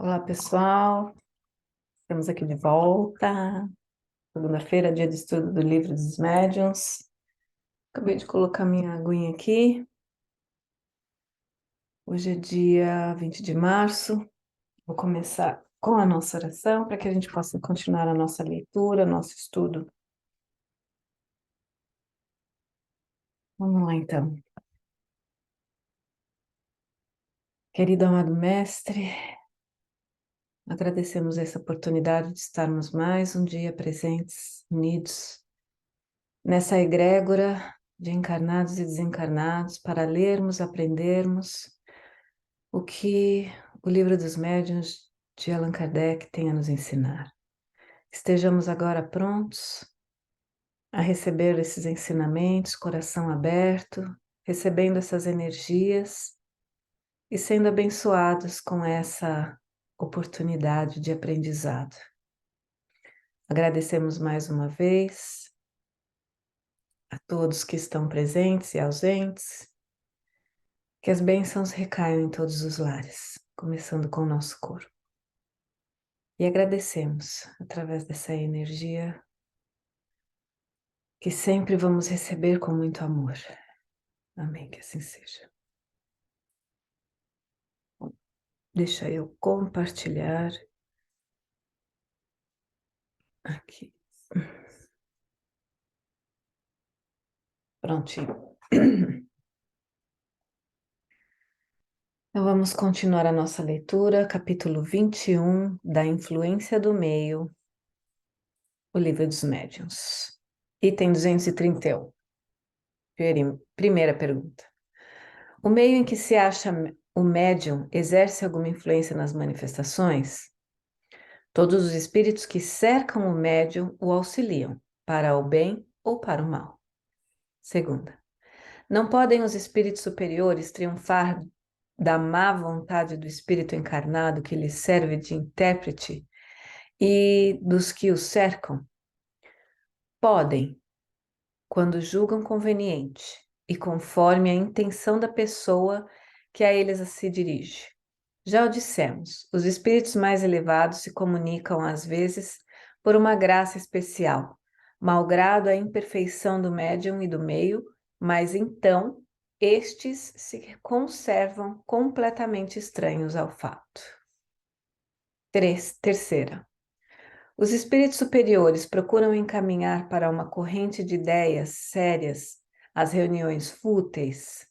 Olá, pessoal. Estamos aqui de volta. Segunda-feira, dia de estudo do Livro dos Médiuns. Acabei de colocar minha aguinha aqui. Hoje é dia 20 de março. Vou começar com a nossa oração para que a gente possa continuar a nossa leitura, nosso estudo. Vamos lá, então. Querido amado Mestre, agradecemos essa oportunidade de estarmos mais um dia presentes, unidos, nessa egrégora de encarnados e desencarnados, para lermos, aprendermos o que o Livro dos Médiuns de Allan Kardec tem a nos ensinar. Estejamos agora prontos a receber esses ensinamentos, coração aberto, recebendo essas energias e sendo abençoados com essa oportunidade de aprendizado. Agradecemos mais uma vez a todos que estão presentes e ausentes. Que as bênçãos recaiam em todos os lares, começando com o nosso corpo. E agradecemos, através dessa energia, que sempre vamos receber com muito amor. Amém, que assim seja. Bom, deixa eu compartilhar aqui. Prontinho. Então vamos continuar a nossa leitura, capítulo 21, da influência do meio, o Livro dos Médiuns. Item 231. Primeira pergunta. O meio em que se acha o médium exerce alguma influência nas manifestações? Todos os espíritos que cercam o médium o auxiliam, para o bem ou para o mal. Segunda, não podem os espíritos superiores triunfar da má vontade do espírito encarnado que lhes serve de intérprete e dos que o cercam? Podem, quando julgam conveniente e conforme a intenção da pessoa que a eles se dirige. Já o dissemos, os espíritos mais elevados se comunicam às vezes por uma graça especial, malgrado a imperfeição do médium e do meio, mas então estes se conservam completamente estranhos ao fato. Terceira, os espíritos superiores procuram encaminhar para uma corrente de ideias sérias as reuniões fúteis.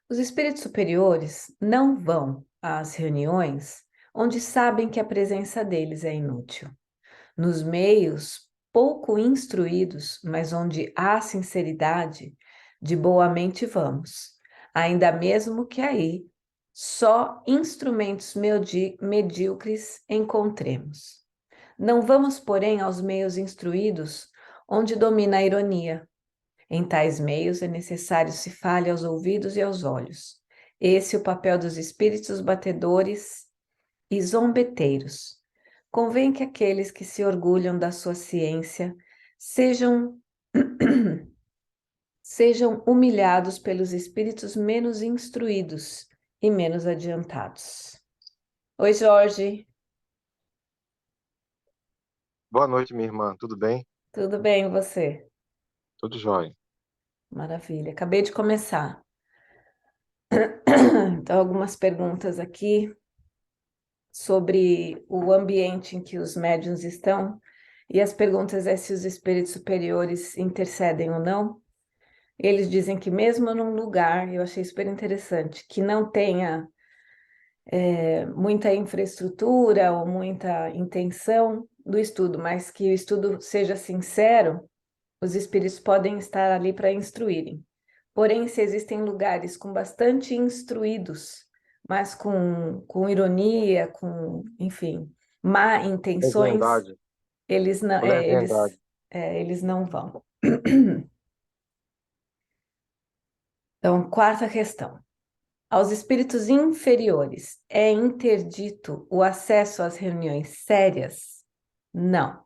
Os espíritos superiores não vão às reuniões onde sabem que a presença deles é inútil. Nos meios pouco instruídos, mas onde há sinceridade, de boa mente vamos, ainda mesmo que aí só instrumentos medíocres encontremos. Não vamos, porém, aos meios instruídos, onde domina a ironia. Em tais meios é necessário se fale aos ouvidos e aos olhos. Esse é o papel dos espíritos batedores e zombeteiros. Convém que aqueles que se orgulham da sua ciência sejam humilhados pelos espíritos menos instruídos e menos adiantados. Oi, Jorge. Boa noite, minha irmã. Tudo bem? Tudo bem, e você? Tudo jóia. Maravilha. Acabei de começar. Então, algumas perguntas aqui sobre o ambiente em que os médiuns estão, e as perguntas é se os espíritos superiores intercedem ou não. Eles dizem que mesmo num lugar, eu achei super interessante, que não tenha muita infraestrutura ou muita intenção do estudo, mas que o estudo seja sincero, os espíritos podem estar ali para instruírem. Porém, se existem lugares com bastante instruídos, mas com ironia, enfim, má intenções, Leviandade. eles não, Com leviandade. eles não vão. Então, quarta questão. Aos espíritos inferiores é interdito o acesso às reuniões sérias? Não.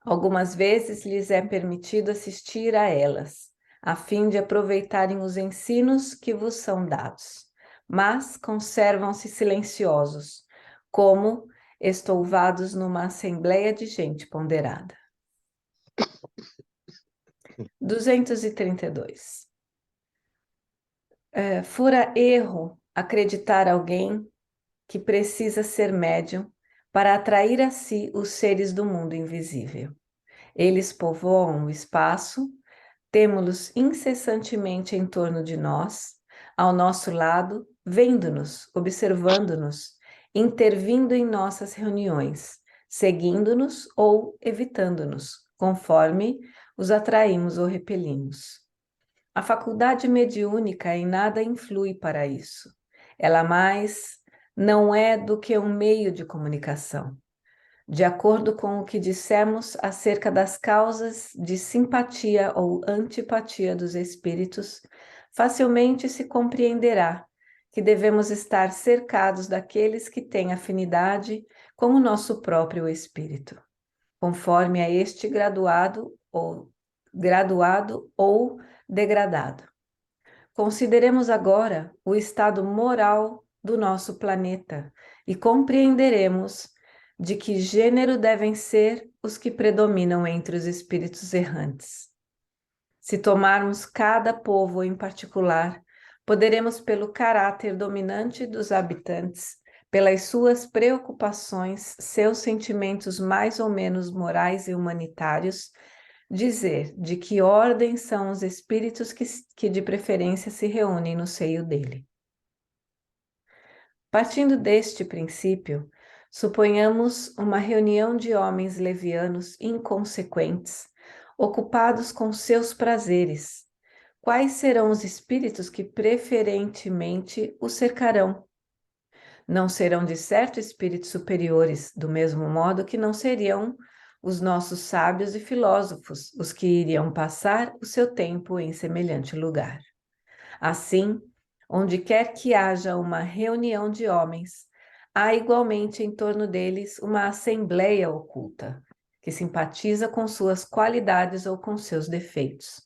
Algumas vezes lhes é permitido assistir a elas, a fim de aproveitarem os ensinos que vos são dados. mas conservam-se silenciosos, como estouvados numa assembleia de gente ponderada. 232. Fora erro acreditar alguém que precisa ser médium para atrair a si os seres do mundo invisível. Eles povoam o espaço, temos-los incessantemente em torno de nós, ao nosso lado, vendo-nos, observando-nos, intervindo em nossas reuniões, seguindo-nos ou evitando-nos, conforme os atraímos ou repelimos. A faculdade mediúnica em nada influi para isso. Ela mais não é do que um meio de comunicação. De acordo com o que dissemos acerca das causas de simpatia ou antipatia dos espíritos, facilmente se compreenderá que devemos estar cercados daqueles que têm afinidade com o nosso próprio espírito, conforme a este graduado ou degradado. Consideremos agora o estado moral do nosso planeta e compreenderemos de que gênero devem ser os que predominam entre os espíritos errantes. Se tomarmos cada povo em particular, poderemos, pelo caráter dominante dos habitantes, pelas suas preocupações, seus sentimentos mais ou menos morais e humanitários, dizer de que ordem são os espíritos que de preferência se reúnem no seio dele. Partindo deste princípio, suponhamos uma reunião de homens levianos inconsequentes, ocupados com seus prazeres. Quais serão os espíritos que preferentemente o cercarão? Não serão de certo espíritos superiores, do mesmo modo que não seriam os nossos sábios e filósofos os que iriam passar o seu tempo em semelhante lugar. Assim, onde quer que haja uma reunião de homens, há igualmente em torno deles uma assembleia oculta, que simpatiza com suas qualidades ou com seus defeitos,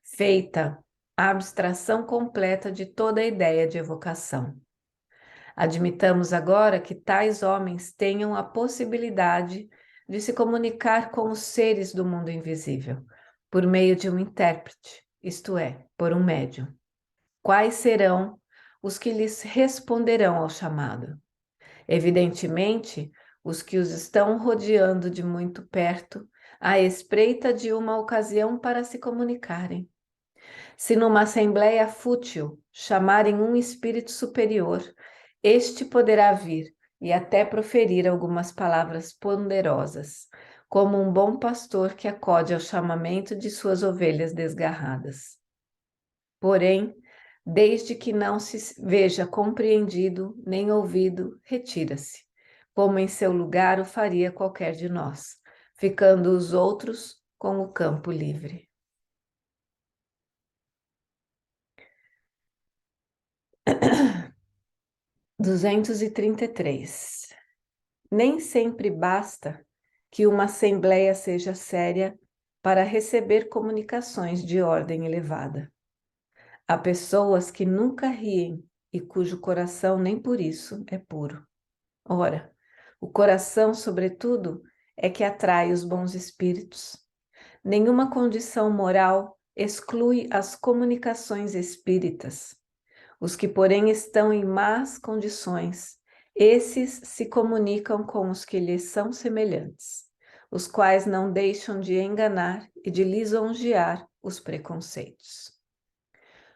feita a abstração completa de toda a ideia de evocação. Admitamos agora que tais homens tenham a possibilidade de se comunicar com os seres do mundo invisível, por meio de um intérprete, isto é, por um médium. Quais serão os que lhes responderão ao chamado? Evidentemente, os que os estão rodeando de muito perto, à espreita de uma ocasião para se comunicarem. Se numa assembleia fútil chamarem um espírito superior, este poderá vir e até proferir algumas palavras ponderosas, como um bom pastor que acode ao chamamento de suas ovelhas desgarradas. Porém, desde que não se veja compreendido nem ouvido, retira-se, como em seu lugar o faria qualquer de nós, ficando os outros com o campo livre. Duzentos e 233. Nem sempre basta que uma assembleia seja séria para receber comunicações de ordem elevada. Há pessoas que nunca riem e cujo coração nem por isso é puro. Ora, o coração, sobretudo, é que atrai os bons espíritos. Nenhuma condição moral exclui as comunicações espíritas. Os que, porém, estão em más condições, esses se comunicam com os que lhes são semelhantes, os quais não deixam de enganar e de lisonjear os preconceitos.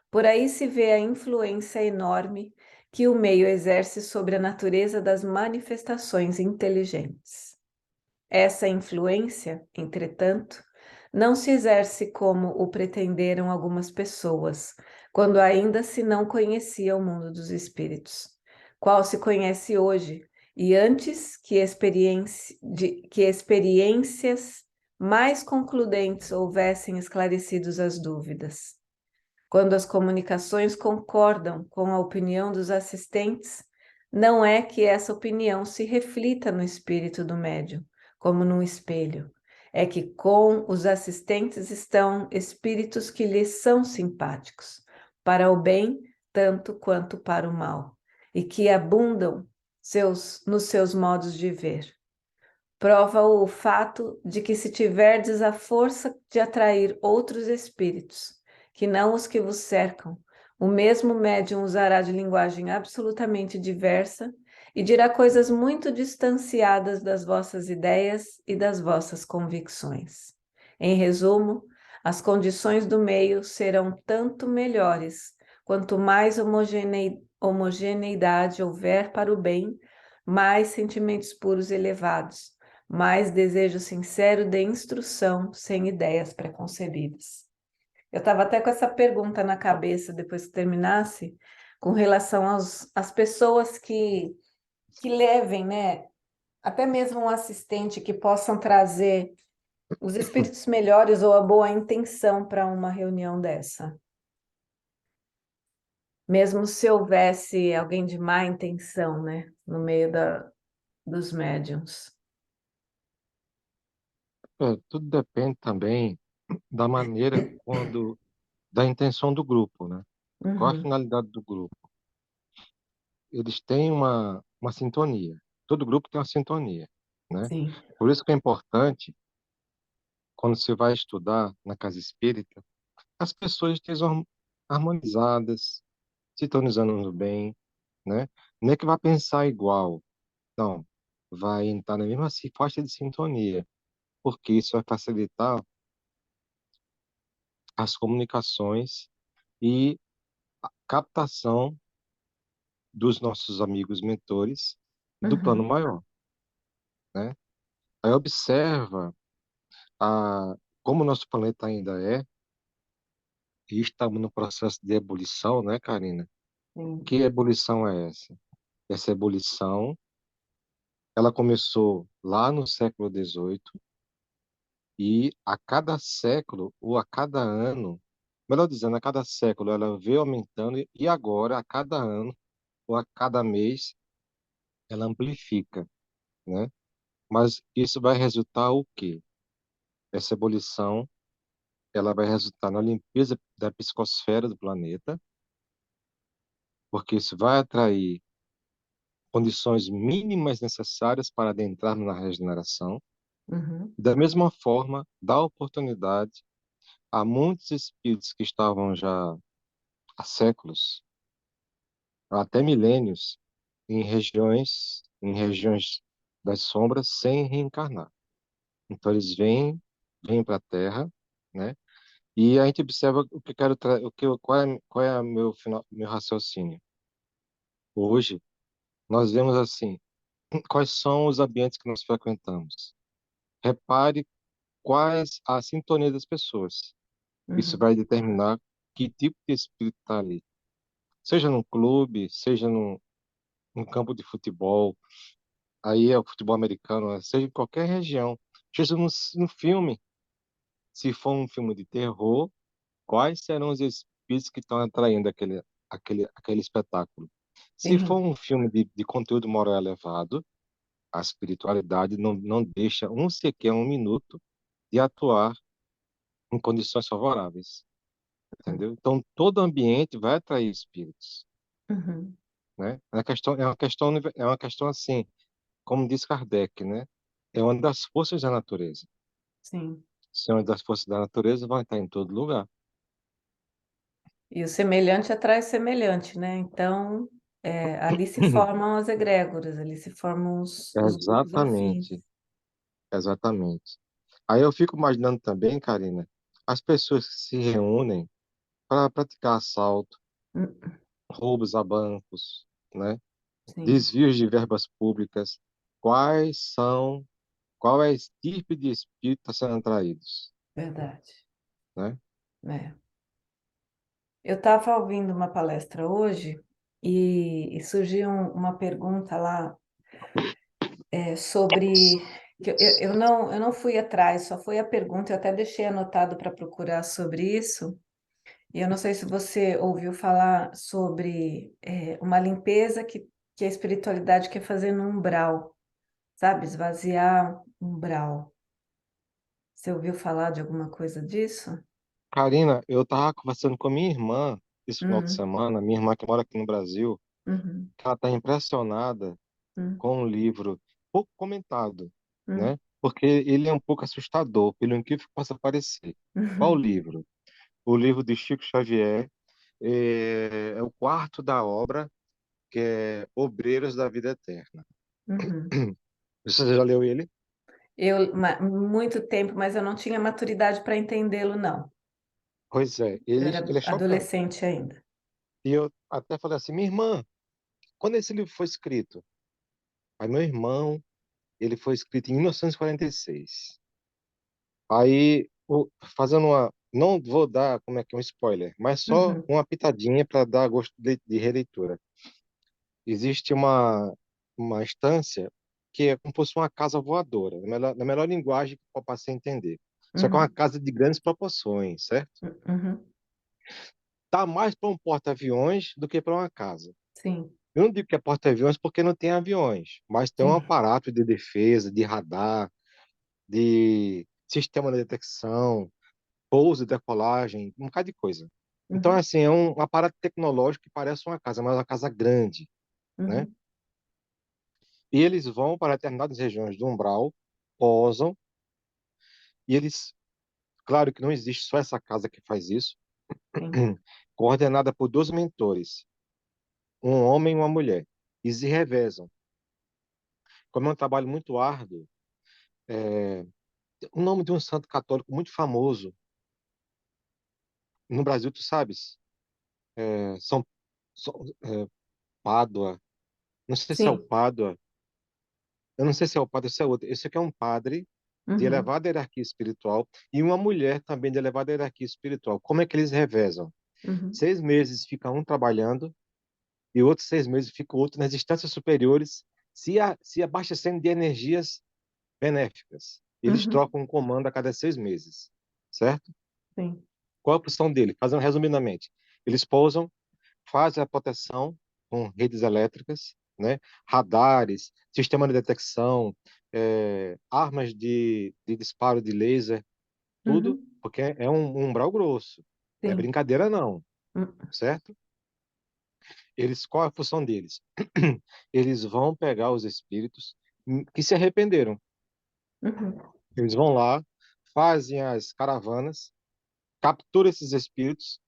Por aí se vê a influência enorme que o meio exerce sobre a natureza das manifestações inteligentes. Essa influência, entretanto, não se exerce como o pretenderam algumas pessoas, quando ainda se não conhecia o mundo dos espíritos, qual se conhece hoje, e antes que experiências mais concludentes houvessem esclarecidos as dúvidas. Quando as comunicações concordam com a opinião dos assistentes, não é que essa opinião se reflita no espírito do médium, como num espelho. É que com os assistentes estão espíritos que lhes são simpáticos, para o bem tanto quanto para o mal, e que abundam nos seus modos de ver. Prova o fato de que se tiverdes a força de atrair outros espíritos, que não os que vos cercam, o mesmo médium usará de linguagem absolutamente diversa e dirá coisas muito distanciadas das vossas ideias e das vossas convicções. Em resumo, as condições do meio serão tanto melhores, quanto mais homogeneidade houver para o bem, mais sentimentos puros e elevados, mais desejo sincero de instrução, sem ideias preconcebidas. Eu estava até com essa pergunta na cabeça depois que terminasse, com relação às pessoas que levem, né? Até mesmo um assistente que possam trazer os espíritos melhores ou a boa intenção para uma reunião dessa. Mesmo se houvesse alguém de má intenção, né? No meio dos médiums. Tudo depende também da maneira da intenção do grupo, né? Qual a Uhum, finalidade do grupo? Eles têm uma sintonia. Todo grupo tem uma sintonia, né? sim. Por isso que é importante, quando você vai estudar na casa espírita, as pessoas estejam harmonizadas, sintonizando no bem, né? Não é que vai pensar igual, não. Vai entrar na mesma faixa de sintonia, porque isso vai facilitar as comunicações e a captação dos nossos amigos mentores do plano Uhum, maior, né? Aí observa como o nosso planeta ainda é, e estamos no processo de ebulição, né, Karina? sim. Que ebulição é essa? Essa ebulição, ela começou lá no século XVIII e a cada século ou a cada ano, melhor dizendo, a cada século ela veio aumentando e agora, a cada ano ou a cada mês, ela amplifica, né? Mas isso vai resultar o quê? Essa ebulição, ela vai resultar na limpeza da psicosfera do planeta, porque isso vai atrair condições mínimas necessárias para adentrarmos na regeneração. Uhum, Da mesma forma, dá oportunidade a muitos espíritos que estavam já há séculos, até milênios, em regiões das sombras, sem reencarnar. Então eles vêm para a Terra, né? E a gente observa o que eu quero o que qual é meu raciocínio. Hoje nós vemos assim, quais são os ambientes que nós frequentamos. Repare quais a sintonia das pessoas. Isso uhum, vai determinar que tipo de espírito está ali. Seja num clube, seja num campo de futebol, aí é o futebol americano, né? Seja em qualquer região. Seja no filme, se for um filme de terror, quais serão os espíritos que estão atraindo aquele espetáculo? Se for sim. um filme de conteúdo moral elevado, a espiritualidade não deixa sequer um minuto de atuar em condições favoráveis, entendeu? Então, todo ambiente vai atrair espíritos, Uhum, né? É uma questão assim, como diz Kardec, né? É uma das forças da natureza. sim. Se é uma das forças da natureza, vai estar em todo lugar. E o semelhante atrai semelhante, né? Então, ali se formam as egrégoras, ali se formam os grupos afins. Exatamente, exatamente. Aí eu fico imaginando também, Karina, as pessoas que se reúnem para praticar assalto, Hum, roubos a bancos, né? sim, Desvios de verbas públicas. Qual é a estirpe de espírito que está sendo atraídos, verdade. né? É. Eu estava ouvindo uma palestra hoje e surgiu uma pergunta lá sobre que eu não fui atrás, só foi a pergunta, eu até deixei anotado para procurar sobre isso. E eu não sei se você ouviu falar sobre uma limpeza que a espiritualidade quer fazer no umbral, sabe? Esvaziar umbral. Você ouviu falar de alguma coisa disso? Karina, eu estava conversando com a minha irmã esse final de Hum, semana, minha irmã que mora aqui no Brasil, uhum, que ela está impressionada hum, com um livro pouco comentado, hum, né? Porque ele é um pouco assustador, pelo incrível que possa parecer. Qual uhum, livro? O livro de Chico Xavier, é o quarto da obra, que é Obreiros da Vida Eterna. uhum. Você já leu ele? Muito tempo, mas eu não tinha maturidade para entendê-lo, não. Pois é, Eu ele era é chocante. adolescente ainda. E eu até falei assim, minha irmã, quando esse livro foi escrito? Aí meu irmão, ele foi escrito em 1946. Aí, fazendo uma, não vou dar como é que é um spoiler, mas só Uhum, uma pitadinha para dar gosto de releitura. Existe uma instância que é como se fosse uma casa voadora, na melhor linguagem que eu possa entender. Só que é uma uhum, casa de grandes proporções, certo? uhum, Tá mais para um porta-aviões do que para uma casa. sim, Eu não digo que é porta-aviões porque não tem aviões, mas tem um sim. aparato de defesa, de radar, de sistema de detecção, pouso e decolagem, um bocado de coisa. Então, Uhum, assim, é um aparato tecnológico que parece uma casa, mas é uma casa grande, né? uhum, E eles vão para determinadas regiões do umbral, posam, e eles, claro que não existe só essa casa que faz isso, sim. coordenada por dois mentores, um homem e uma mulher, e se revezam. Como é um trabalho muito árduo, o nome de um santo católico muito famoso no Brasil, tu sabes? São, são Pádua, não sei se é o Sim. Pádua, eu não sei se é o padre ou se é outro. Esse aqui é um padre de Uhum, elevada hierarquia espiritual e uma mulher também de elevada hierarquia espiritual. Como é que eles revezam? uhum, 6 meses fica um trabalhando e outros 6 meses fica o outro nas instâncias superiores, se abastecendo de energias benéficas. Eles uhum, trocam um comando a cada 6 meses, certo? sim. Qual a função dele? Fazendo resumidamente, eles pousam, fazem a proteção com redes elétricas, né? Radares, sistema de detecção, armas de disparo de laser, tudo, Uhum, porque é um umbral grosso. Não é sim. brincadeira, não, Uhum, certo? Qual é a função deles? Eles vão pegar os espíritos que se arrependeram. uhum, Eles vão lá, fazem as caravanas, capturam esses espíritos.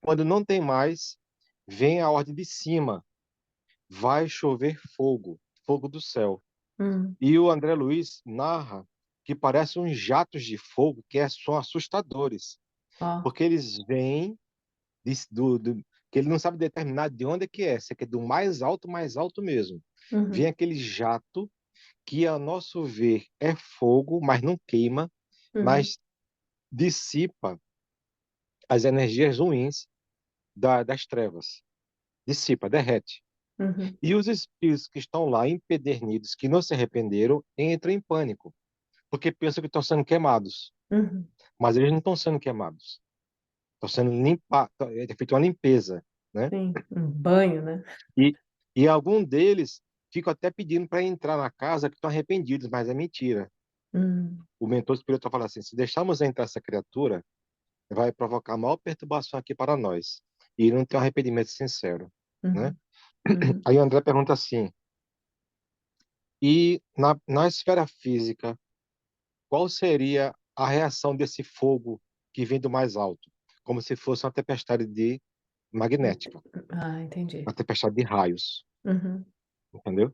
Quando não tem mais, vem a ordem de cima. Vai chover fogo, fogo do céu. uhum. E o André Luiz narra que parecem uns jatos de fogo são assustadores, Ó, porque eles vêm que ele não sabe determinar de onde é que é, se é que é do mais alto mesmo. Vem uhum, aquele jato que, a nosso ver, é fogo, mas não queima, uhum, mas dissipa as energias ruins das trevas. Dissipa, derrete. uhum, E os espíritos que estão lá empedernidos, que não se arrependeram, entram em pânico, porque pensam que estão sendo queimados. uhum. Mas eles não estão sendo queimados. Estão sendo limpados, é feita uma limpeza, né? Sim, um banho, né? E, e algum deles ficam até pedindo para entrar na casa que estão arrependidos, mas é mentira. Uhum, O mentor espiritual fala assim: se deixarmos entrar essa criatura, vai provocar maior perturbação aqui para nós. E não tem um arrependimento sincero, né? uhum, uhum, Aí o André pergunta assim: e na esfera física, qual seria a reação desse fogo que vem do mais alto? Como se fosse uma tempestade magnética, ah, entendi. uma tempestade de raios, Uhum, entendeu?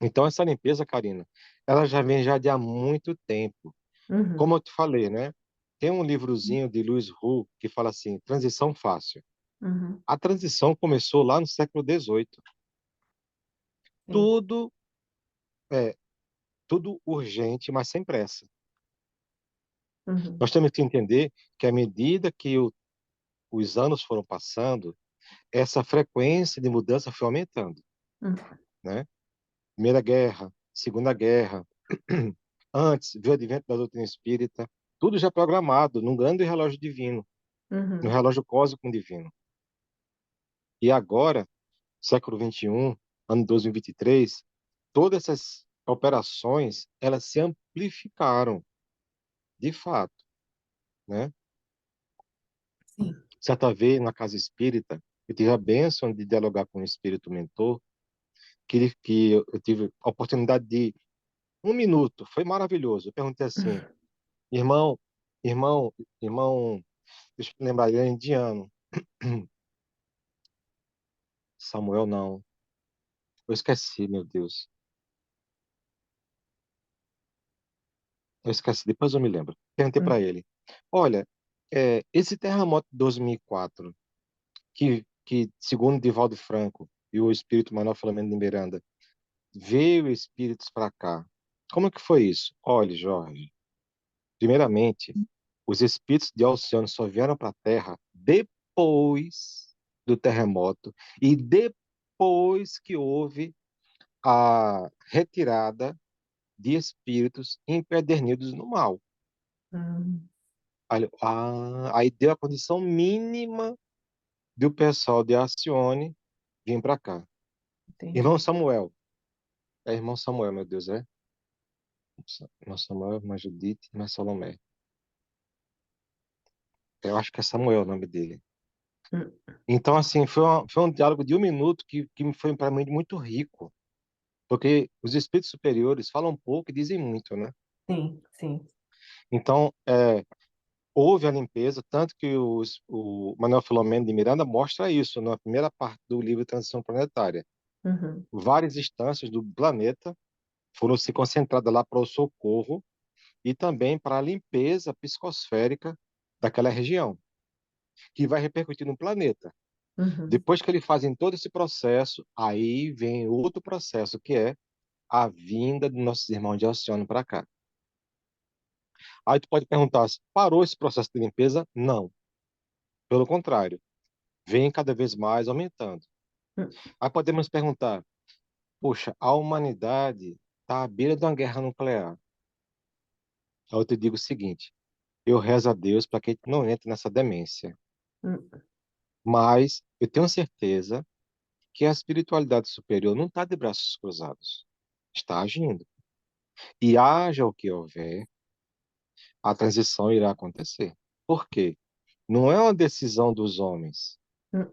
Então essa limpeza, Karina, ela já vem já de há muito tempo. uhum, Como eu te falei, né? Tem um livrozinho de Louis Hu que fala assim, transição fácil. uhum, A transição começou lá no século XVIII. sim. Tudo é tudo urgente, mas sem pressa. Uhum, Nós temos que entender que à medida que os anos foram passando, essa frequência de mudança foi aumentando, uhum, né? Primeira Guerra, Segunda Guerra, antes veio o advento da doutrina espírita, tudo já programado num grande relógio divino, no uhum, relógio cósmico divino. E agora, século XXI, ano 2023, todas essas operações, elas se amplificaram, de fato, né? sim. Certa vez, na casa espírita, eu tive a bênção de dialogar com o espírito mentor, que eu tive a oportunidade de 1 minuto, foi maravilhoso. Eu perguntei assim, irmão, irmão, irmão, deixa eu lembrar, ele é indiano. Samuel, não. Eu esqueci, meu Deus. Eu esqueci, depois eu me lembro. Perguntei para Hum, ele: olha, esse terremoto de 2004, que segundo Divaldo Franco e o espírito Manuel Filomeno de Miranda, veio espíritos para cá. Como é que foi isso? Olha, Jorge, primeiramente, os espíritos de Alcione só vieram para a Terra depois do terremoto e depois que houve a retirada de espíritos empedernidos no mal. hum, Aí deu a condição mínima do pessoal de Alcione vir para cá. Irmão entendi. Samuel. É irmão Samuel, meu Deus, é? Irmão Samuel, irmã Judite, irmã Salomé. Eu acho que é Samuel o nome dele. Hum, Então, assim, foi um diálogo de 1 minuto que foi para mim muito rico, porque os espíritos superiores falam pouco e dizem muito, né? sim, sim. Então, houve a limpeza, tanto que o Manuel Filomeno de Miranda mostra isso na primeira parte do livro Transição Planetária. Uhum, Várias instâncias do planeta foram se concentradas lá para o socorro e também para a limpeza psicosférica daquela região, que vai repercutir no planeta. uhum, Depois que eles fazem todo esse processo, aí vem outro processo, que é a vinda dos nossos irmãos de Alcione para cá. Aí tu pode perguntar se parou esse processo de limpeza? Não. Pelo contrário, vem cada vez mais aumentando. hum, Aí podemos perguntar, poxa, a humanidade está à beira de uma guerra nuclear. Aí eu te digo o seguinte, eu rezo a Deus para que a gente não entre nessa demência. hum, Mas eu tenho certeza que a espiritualidade superior não está de braços cruzados. Está agindo. E haja o que houver, a transição irá acontecer. Por quê? Não é uma decisão dos homens. hum,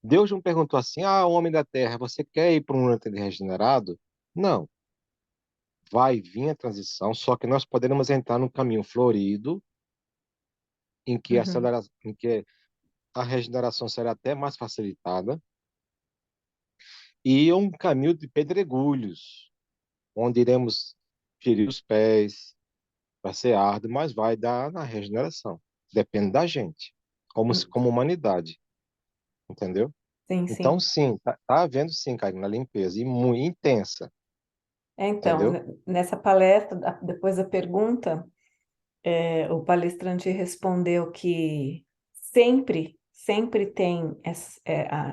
Deus não perguntou assim: ah, homem da terra, você quer ir para um mundo regenerado? Não. Vai vir a transição, só que nós poderemos entrar num caminho florido, uhum, em que a regeneração será até mais facilitada, e um caminho de pedregulhos, onde iremos ferir os pés, vai ser árduo, mas vai dar na regeneração. Depende da gente, hum. como humanidade, entendeu? Sim, Então, sim. sim, tá havendo sim, Karina, limpeza, e muito intensa, Então, entendeu? nessa palestra, depois da pergunta, o palestrante respondeu que sempre tem,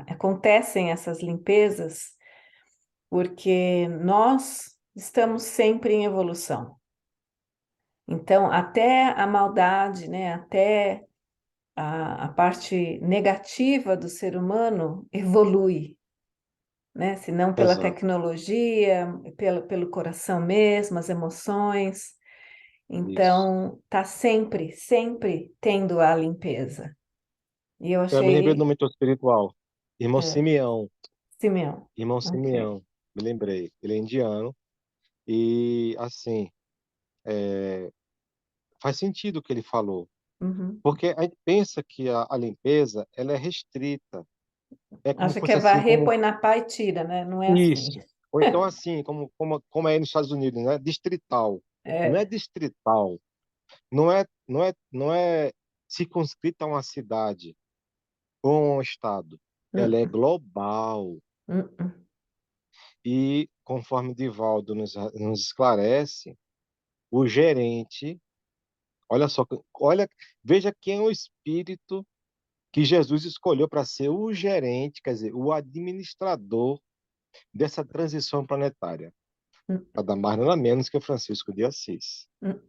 acontecem essas limpezas, porque nós estamos sempre em evolução. Então, até a maldade, né, até a parte negativa do ser humano evolui, né? Se não pela Exato. tecnologia, pelo coração mesmo, as emoções. Isso. Então, tá sempre tendo a limpeza. E eu Eu me lembrei do achei, mentor espiritual, irmão é, Simeão, Simeão, irmão ok. Simeão, me lembrei. Ele é indiano e, assim, faz sentido o que ele falou, Uhum. porque a gente pensa que a limpeza, ela é restrita, é como Acha que é fosse assim, varrer, como põe na pá e tira, né? Não é assim. isso. Ou então assim, como é nos Estados Unidos, né? Distrital. Não é É. distrital, não é circunscrita a uma cidade ou a um estado. Ela é Hum, global. hum. E, conforme Divaldo nos esclarece, o gerente, olha só, olha, veja quem é o espírito que Jesus escolheu para ser o gerente, quer dizer, o administrador dessa transição planetária. Hum, Nada mais, nada menos que Francisco de Assis. hum.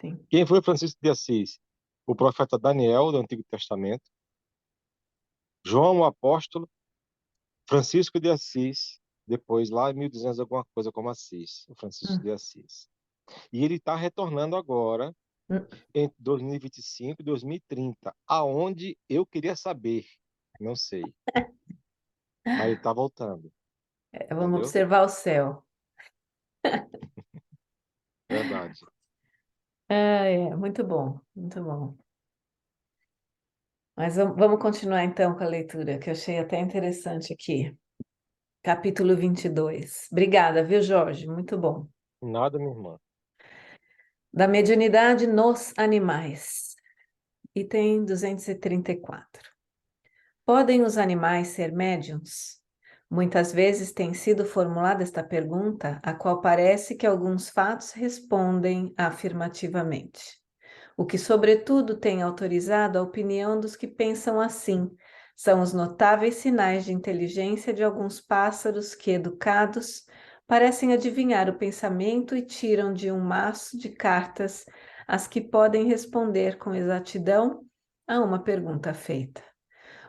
Sim. Quem foi Francisco de Assis? O profeta Daniel, do Antigo Testamento, João o Apóstolo, Francisco de Assis, depois lá em 1200 alguma coisa como Assis, o Francisco Hum, de Assis. E ele está retornando agora, Hum. entre 2025 e 2030. Aonde eu queria saber, não sei, mas ele está voltando, Vamos entendeu? observar o céu. Verdade. Muito bom, muito bom. Mas vamos continuar então com a leitura, que eu achei até interessante aqui. Capítulo 22. Obrigada, viu, Jorge? Muito bom. Nada, minha irmã. Da mediunidade nos animais. Item 234. Podem os animais ser médiums? Muitas vezes tem sido formulada esta pergunta, a qual parece que alguns fatos respondem afirmativamente. O que, sobretudo, tem autorizado a opinião dos que pensam assim são os notáveis sinais de inteligência de alguns pássaros que, educados, parecem adivinhar o pensamento e tiram de um maço de cartas as que podem responder com exatidão a uma pergunta feita.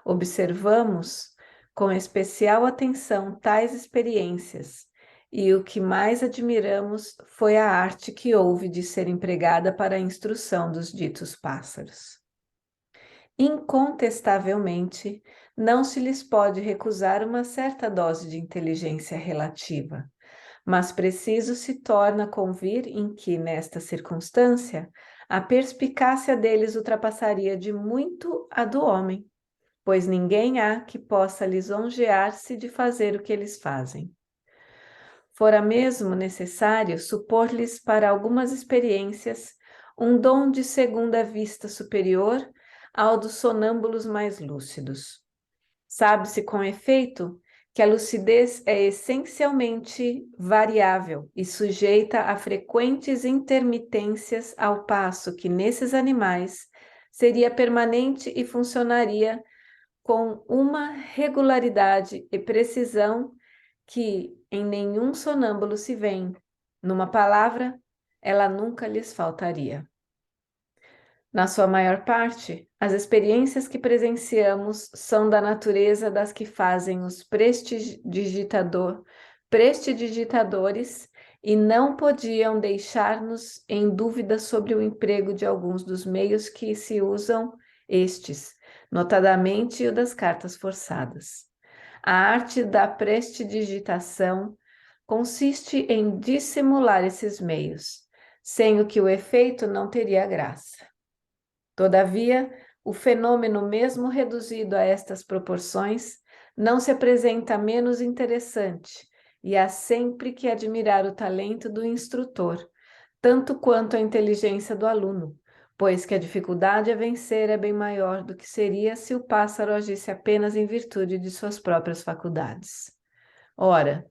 Observamos com especial atenção tais experiências, e o que mais admiramos foi a arte que houve de ser empregada para a instrução dos ditos pássaros. Incontestavelmente, não se lhes pode recusar uma certa dose de inteligência relativa, mas preciso se torna convir em que, nesta circunstância, a perspicácia deles ultrapassaria de muito a do homem, pois ninguém há que possa lisonjear-se de fazer o que eles fazem. Fora mesmo necessário supor-lhes para algumas experiências um dom de segunda vista superior ao dos sonâmbulos mais lúcidos. Sabe-se com efeito que a lucidez é essencialmente variável e sujeita a frequentes intermitências, ao passo que nesses animais seria permanente e funcionaria com uma regularidade e precisão que em nenhum sonâmbulo se vêem. Numa palavra, ela nunca lhes faltaria. Na sua maior parte, as experiências que presenciamos são da natureza das que fazem os prestidigitadores e não podiam deixar-nos em dúvida sobre o emprego de alguns dos meios que se usam estes, notadamente o das cartas forçadas. A arte da prestidigitação consiste em dissimular esses meios, sem o que o efeito não teria graça. Todavia, o fenômeno, mesmo reduzido a estas proporções, não se apresenta menos interessante, e há sempre que admirar o talento do instrutor, tanto quanto a inteligência do aluno, pois que a dificuldade a vencer é bem maior do que seria se o pássaro agisse apenas em virtude de suas próprias faculdades. Ora,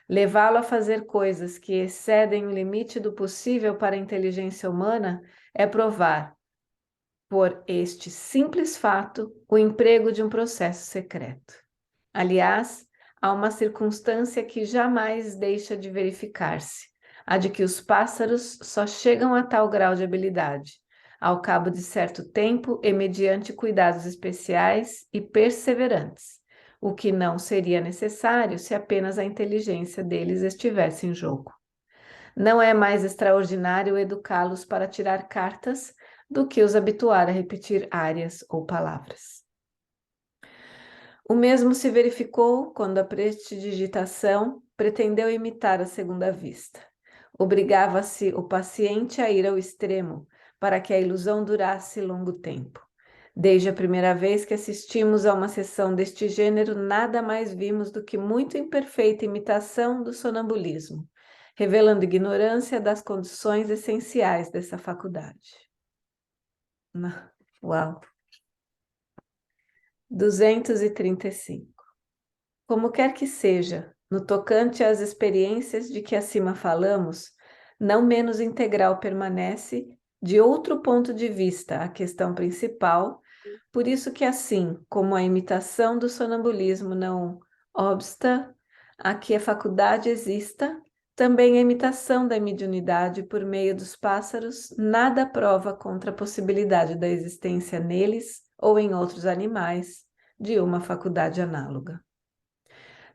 levá-lo a fazer coisas que excedem o limite do possível para a inteligência humana é provar, por este simples fato, o emprego de um processo secreto. Aliás, há uma circunstância que jamais deixa de verificar-se, a de que os pássaros só chegam a tal grau de habilidade, ao cabo de certo tempo e mediante cuidados especiais e perseverantes, o que não seria necessário se apenas a inteligência deles estivesse em jogo. Não é mais extraordinário educá-los para tirar cartas do que os habituar a repetir áreas ou palavras. O mesmo se verificou quando a prestidigitação pretendeu imitar a segunda vista. Obrigava-se o paciente a ir ao extremo para que a ilusão durasse longo tempo. Desde a primeira vez que assistimos a uma sessão deste gênero, nada mais vimos do que muito imperfeita imitação do sonambulismo, revelando ignorância das condições essenciais dessa faculdade. Uau! 235. Como quer que seja, no tocante às experiências de que acima falamos, não menos integral permanece, de outro ponto de vista, a questão principal, por isso que assim como a imitação do sonambulismo não obsta a que a faculdade exista, também a imitação da mediunidade por meio dos pássaros nada prova contra a possibilidade da existência neles ou em outros animais de uma faculdade análoga.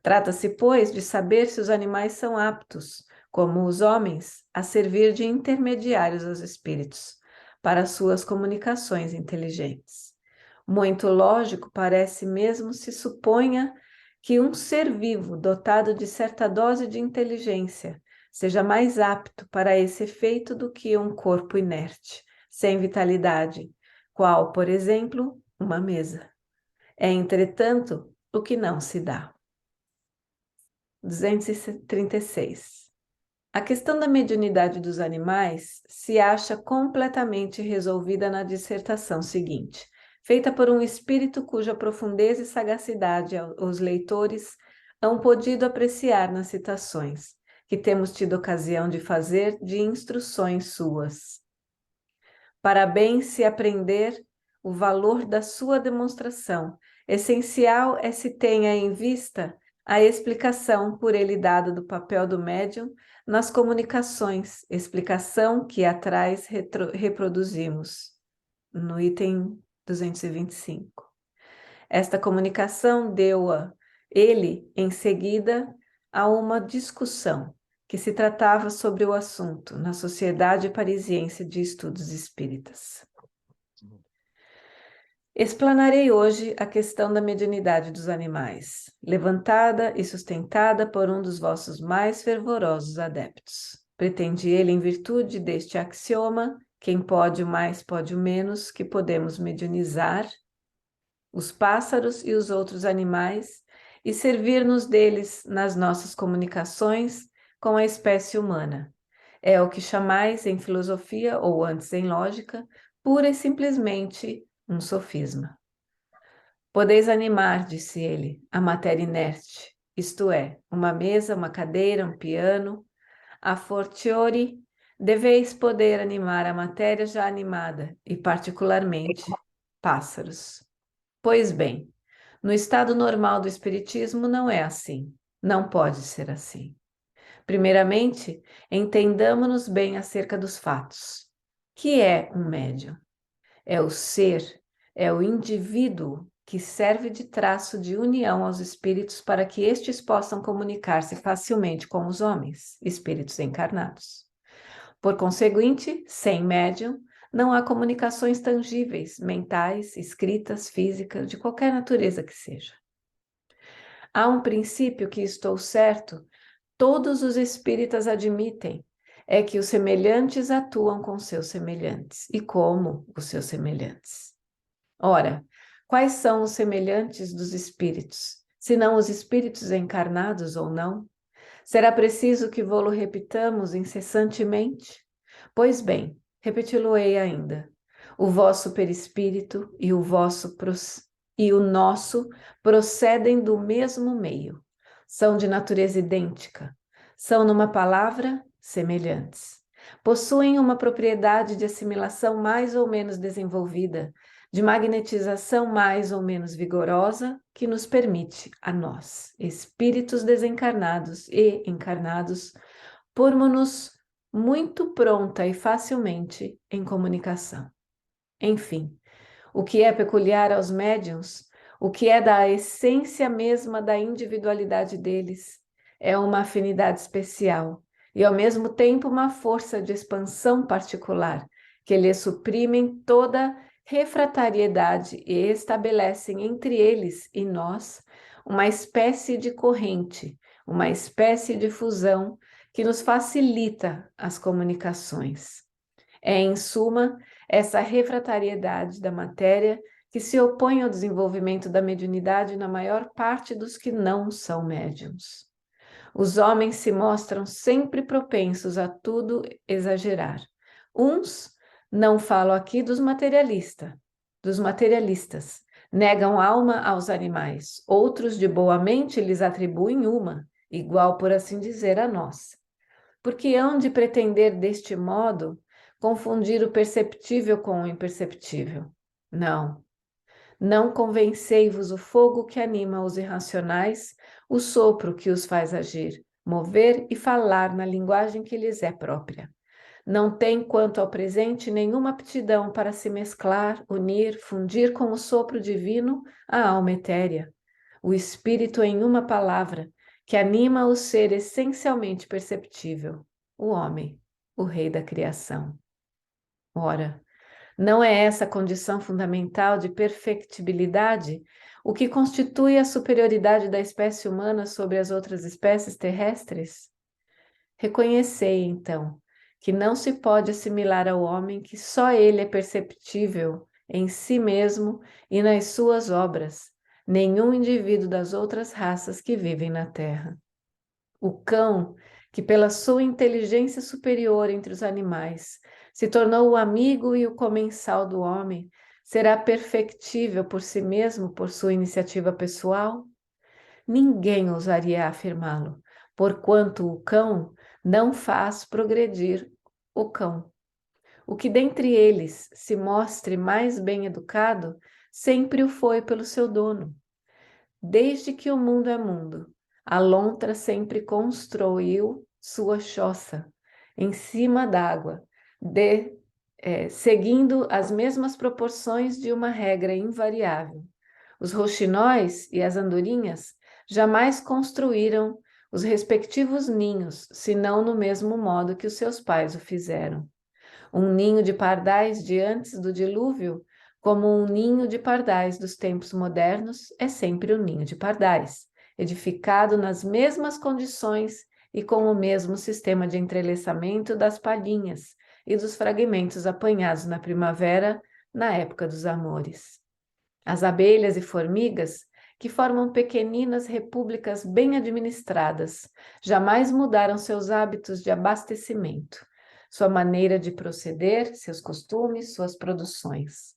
Trata-se, pois, de saber se os animais são aptos, como os homens, a servir de intermediários aos espíritos, para suas comunicações inteligentes. Muito lógico parece mesmo se suponha que um ser vivo dotado de certa dose de inteligência seja mais apto para esse efeito do que um corpo inerte, sem vitalidade, qual, por exemplo, uma mesa. É, entretanto, o que não se dá. 236. A questão da mediunidade dos animais se acha completamente resolvida na dissertação seguinte, feita por um espírito cuja profundeza e sagacidade os leitores hão podido apreciar nas citações, que temos tido ocasião de fazer de instruções suas. Para bem se aprender o valor da sua demonstração, essencial é se tenha em vista a explicação por ele dada do papel do médium nas comunicações, explicação que atrás reproduzimos, no item 225. Esta comunicação deu-a ele, em seguida, a uma discussão que se tratava sobre o assunto na Sociedade Parisiense de Estudos Espíritas. Explanarei hoje a questão da mediunidade dos animais, levantada e sustentada por um dos vossos mais fervorosos adeptos. Pretende ele, em virtude deste axioma, quem pode o mais pode o menos, que podemos mediunizar os pássaros e os outros animais e servir-nos deles nas nossas comunicações com a espécie humana. É o que chamais em filosofia, ou antes em lógica, pura e simplesmente um sofisma. Podeis animar, disse ele, a matéria inerte, isto é, uma mesa, uma cadeira, um piano. A fortiori, deveis poder animar a matéria já animada, e particularmente pássaros. Pois bem, no estado normal do espiritismo não é assim, não pode ser assim. Primeiramente, entendamo-nos bem acerca dos fatos. Que é um médium? É o ser, é o indivíduo que serve de traço de união aos espíritos para que estes possam comunicar-se facilmente com os homens, espíritos encarnados. Por conseguinte, sem médium, não há comunicações tangíveis, mentais, escritas, físicas, de qualquer natureza que seja. Há um princípio que estou certo, todos os espíritas admitem, é que os semelhantes atuam com seus semelhantes e como os seus semelhantes. Ora, quais são os semelhantes dos espíritos, senão os espíritos encarnados ou não? Será preciso que vô-lo repitamos incessantemente? Pois bem, repeti-lo-ei ainda. O vosso perispírito e o nosso procedem do mesmo meio. São de natureza idêntica. São, numa palavra, semelhantes. Possuem uma propriedade de assimilação mais ou menos desenvolvida, de magnetização mais ou menos vigorosa, que nos permite, a nós, espíritos desencarnados e encarnados, pormos-nos muito pronta e facilmente em comunicação. Enfim, o que é peculiar aos médiuns, o que é da essência mesma da individualidade deles, é uma afinidade especial e, ao mesmo tempo, uma força de expansão particular que lhes suprimem toda refratariedade e estabelecem entre eles e nós uma espécie de corrente, uma espécie de fusão que nos facilita as comunicações. É, em suma, essa refratariedade da matéria que se opõe ao desenvolvimento da mediunidade na maior parte dos que não são médiums. Os homens se mostram sempre propensos a tudo exagerar. Uns, não falo aqui dos materialistas, negam alma aos animais, outros de boa mente lhes atribuem uma, igual por assim dizer a nós. Porque hão de pretender deste modo confundir o perceptível com o imperceptível. Não. Não convencei-vos o fogo que anima os irracionais, o sopro que os faz agir, mover e falar na linguagem que lhes é própria. Não tem, quanto ao presente, nenhuma aptidão para se mesclar, unir, fundir com o sopro divino a alma etérea, o espírito em uma palavra, que anima o ser essencialmente perceptível, o homem, o rei da criação. Ora, Não é essa a condição fundamental de perfectibilidade o que constitui a superioridade da espécie humana sobre as outras espécies terrestres? Reconhecei, então, que não se pode assimilar ao homem que só ele é perceptível em si mesmo e nas suas obras, nenhum indivíduo das outras raças que vivem na Terra. O cão, que pela sua inteligência superior entre os animais se tornou o amigo e o comensal do homem, será perfectível por si mesmo por sua iniciativa pessoal? Ninguém ousaria afirmá-lo, porquanto o cão não faz progredir o cão. O que dentre eles se mostre mais bem educado, sempre o foi pelo seu dono. Desde que o mundo é mundo, a lontra sempre construiu sua choça em cima d'água, seguindo as mesmas proporções de uma regra invariável. Os roxinóis e as andorinhas jamais construíram os respectivos ninhos, senão no mesmo modo que os seus pais o fizeram. Um ninho de pardais de antes do dilúvio, como um ninho de pardais dos tempos modernos, é sempre um ninho de pardais, edificado nas mesmas condições e com o mesmo sistema de entrelaçamento das palhinhas e dos fragmentos apanhados na primavera, na época dos amores. As abelhas e formigas, que formam pequeninas repúblicas bem administradas, jamais mudaram seus hábitos de abastecimento, sua maneira de proceder, seus costumes, suas produções.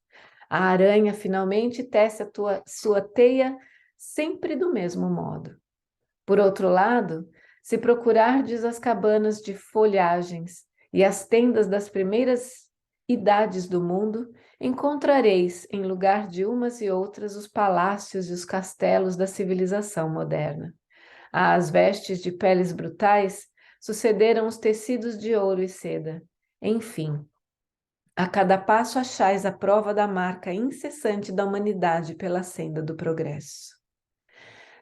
A aranha finalmente tece sua teia sempre do mesmo modo. Por outro lado, se procurardes as cabanas de folhagens e as tendas das primeiras idades do mundo, encontrareis, em lugar de umas e outras, os palácios e os castelos da civilização moderna. Às vestes de peles brutais sucederam os tecidos de ouro e seda. Enfim, a cada passo achais a prova da marca incessante da humanidade pela senda do progresso.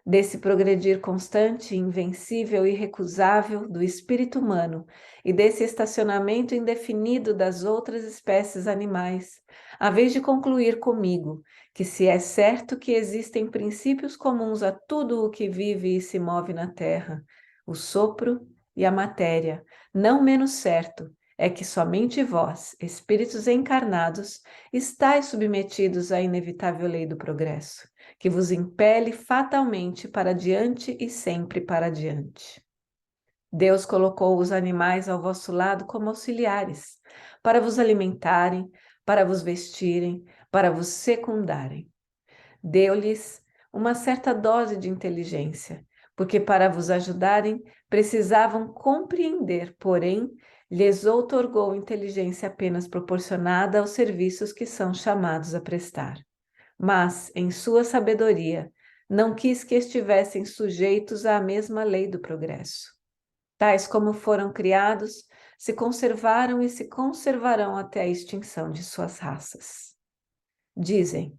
Desse progredir constante, invencível e irrecusável do espírito humano e desse estacionamento indefinido das outras espécies animais, a vez de concluir comigo que se é certo que existem princípios comuns a tudo o que vive e se move na Terra, o sopro e a matéria, não menos certo é que somente vós, espíritos encarnados, estáis submetidos à inevitável lei do progresso, que vos impele fatalmente para diante e sempre para diante. Deus colocou os animais ao vosso lado como auxiliares, para vos alimentarem, para vos vestirem, para vos secundarem. Deu-lhes uma certa dose de inteligência, porque para vos ajudarem precisavam compreender, porém, lhes outorgou inteligência apenas proporcionada aos serviços que são chamados a prestar. Mas, em sua sabedoria, não quis que estivessem sujeitos à mesma lei do progresso. Tais como foram criados, se conservaram e se conservarão até a extinção de suas raças. Dizem,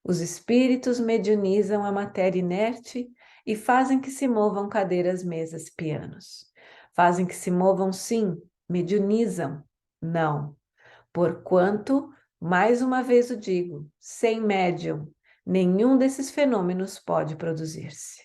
os espíritos mediunizam a matéria inerte e fazem que se movam cadeiras, mesas, pianos. Fazem que se movam, sim, mediunizam, não. Porquanto, mais uma vez o digo, sem médium, nenhum desses fenômenos pode produzir-se.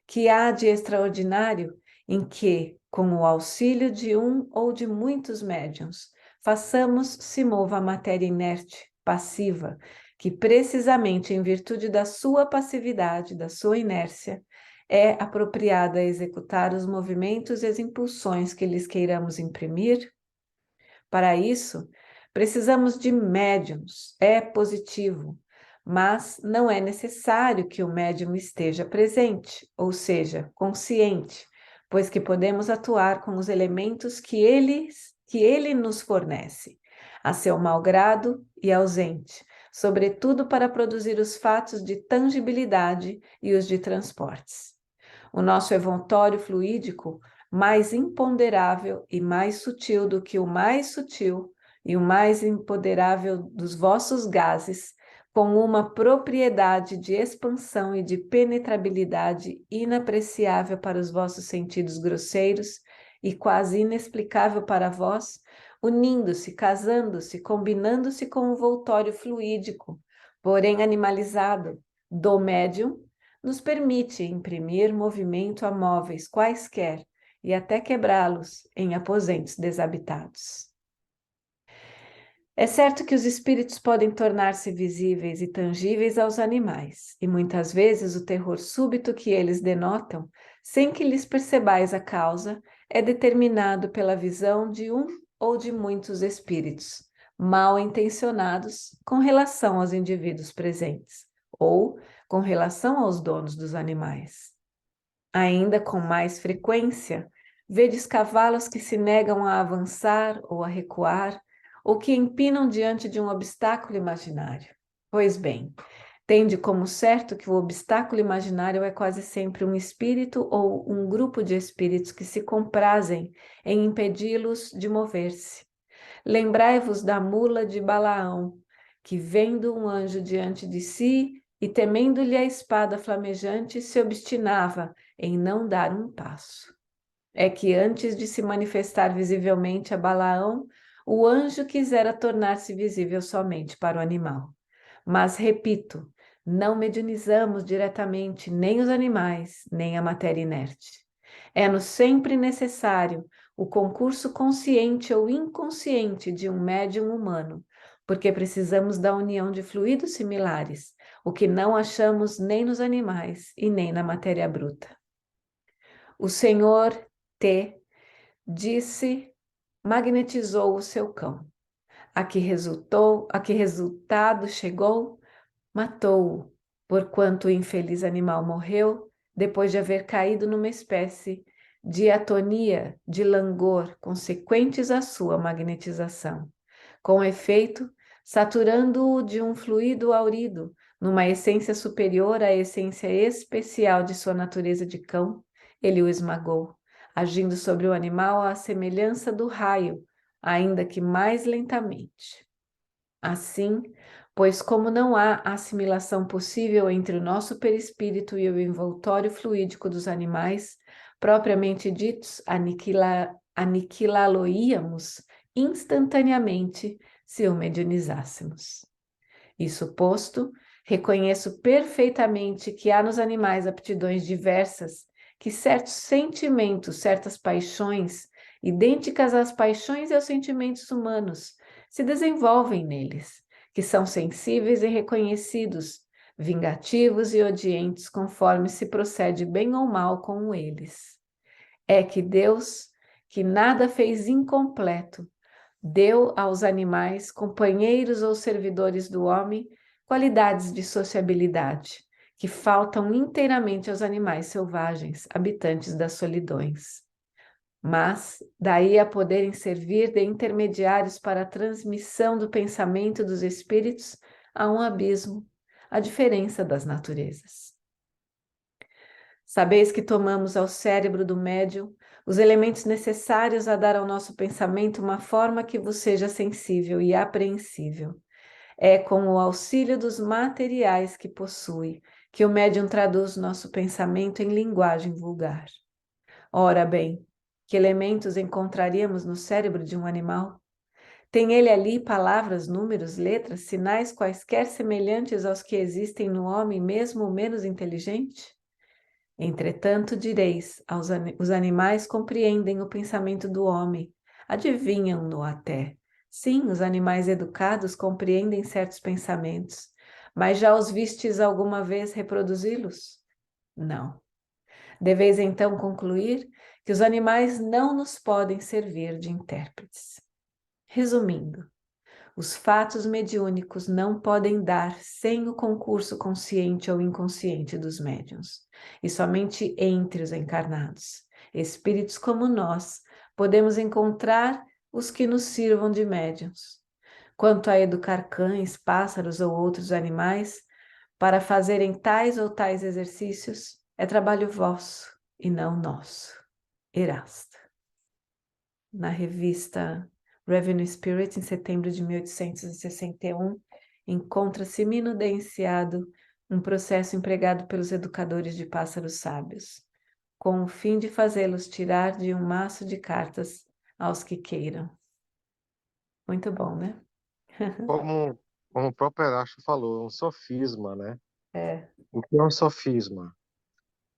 Que há de extraordinário em que, com o auxílio de um ou de muitos médiums, façamos se mova a matéria inerte, passiva, que precisamente em virtude da sua passividade, da sua inércia, é apropriada a executar os movimentos e as impulsões que lhes queiramos imprimir? Para isso, precisamos de médiums, é positivo, mas não é necessário que o médium esteja presente, ou seja, consciente, pois que podemos atuar com os elementos que ele nos fornece, a seu malgrado e ausente, sobretudo para produzir os fatos de tangibilidade e os de transportes. O nosso evoltório fluídico, mais imponderável e mais sutil do que o mais sutil e o mais imponderável dos vossos gases, com uma propriedade de expansão e de penetrabilidade inapreciável para os vossos sentidos grosseiros e quase inexplicável para vós, unindo-se, casando-se, combinando-se com o voltório fluídico, porém animalizado, do médium, nos permite imprimir movimento a móveis quaisquer e até quebrá-los em aposentos desabitados. É certo que os espíritos podem tornar-se visíveis e tangíveis aos animais, e muitas vezes o terror súbito que eles denotam, sem que lhes percebais a causa, é determinado pela visão de um ou de muitos espíritos, mal intencionados com relação aos indivíduos presentes, ou com relação aos donos dos animais. Ainda com mais frequência, vedes cavalos que se negam a avançar ou a recuar, ou que empinam diante de um obstáculo imaginário. Pois bem, tende como certo que o obstáculo imaginário é quase sempre um espírito ou um grupo de espíritos que se comprazem em impedi-los de mover-se. Lembrai-vos da mula de Balaão, que vendo um anjo diante de si e temendo-lhe a espada flamejante, se obstinava em não dar um passo. É que antes de se manifestar visivelmente a Balaão, o anjo quisera tornar-se visível somente para o animal. Mas, repito, não mediunizamos diretamente nem os animais, nem a matéria inerte. É-nos sempre necessário o concurso consciente ou inconsciente de um médium humano, porque precisamos da união de fluidos similares, o que não achamos nem nos animais e nem na matéria bruta. O Senhor T disse, magnetizou o seu cão. A que resultado chegou, matou-o, porquanto o infeliz animal morreu depois de haver caído numa espécie de atonia, de langor, consequentes à sua magnetização. Com efeito, saturando-o de um fluido aurido, numa essência superior à essência especial de sua natureza de cão, ele o esmagou, agindo sobre o animal à semelhança do raio, ainda que mais lentamente. Assim, pois como não há assimilação possível entre o nosso perispírito e o envoltório fluídico dos animais, propriamente ditos, aniquilá-lo-íamos instantaneamente se o mediunizássemos. Isso posto, reconheço perfeitamente que há nos animais aptidões diversas, que certos sentimentos, certas paixões, idênticas às paixões e aos sentimentos humanos, se desenvolvem neles, que são sensíveis e reconhecidos, vingativos e odientes conforme se procede bem ou mal com eles. É que Deus, que nada fez incompleto, deu aos animais, companheiros ou servidores do homem, qualidades de sociabilidade, que faltam inteiramente aos animais selvagens, habitantes das solidões. Mas, daí a poderem servir de intermediários para a transmissão do pensamento dos espíritos, há um abismo, a diferença das naturezas. Sabeis que tomamos ao cérebro do médium os elementos necessários a dar ao nosso pensamento uma forma que vos seja sensível e apreensível. É com o auxílio dos materiais que possui que o médium traduz nosso pensamento em linguagem vulgar. Ora bem, que elementos encontraríamos no cérebro de um animal? Tem ele ali palavras, números, letras, sinais quaisquer semelhantes aos que existem no homem, mesmo o menos inteligente? Entretanto, direis, os animais compreendem o pensamento do homem, adivinham-no até. Sim, os animais educados compreendem certos pensamentos, mas já os vistes alguma vez reproduzi-los? Não. Deveis então concluir que os animais não nos podem servir de intérpretes. Resumindo, os fatos mediúnicos não podem dar sem o concurso consciente ou inconsciente dos médiuns, e somente entre os encarnados, espíritos como nós, podemos encontrar os que nos sirvam de médiuns. Quanto a educar cães, pássaros ou outros animais, para fazerem tais ou tais exercícios, é trabalho vosso e não nosso. Erasto. Na revista Revenue Spirit, em setembro de 1861, encontra-se minudenciado um processo empregado pelos educadores de pássaros sábios, com o fim de fazê-los tirar de um maço de cartas aos que queiram. Muito bom, né? Como, como o próprio Erasto falou, é um sofisma, né? É. O que é um sofisma?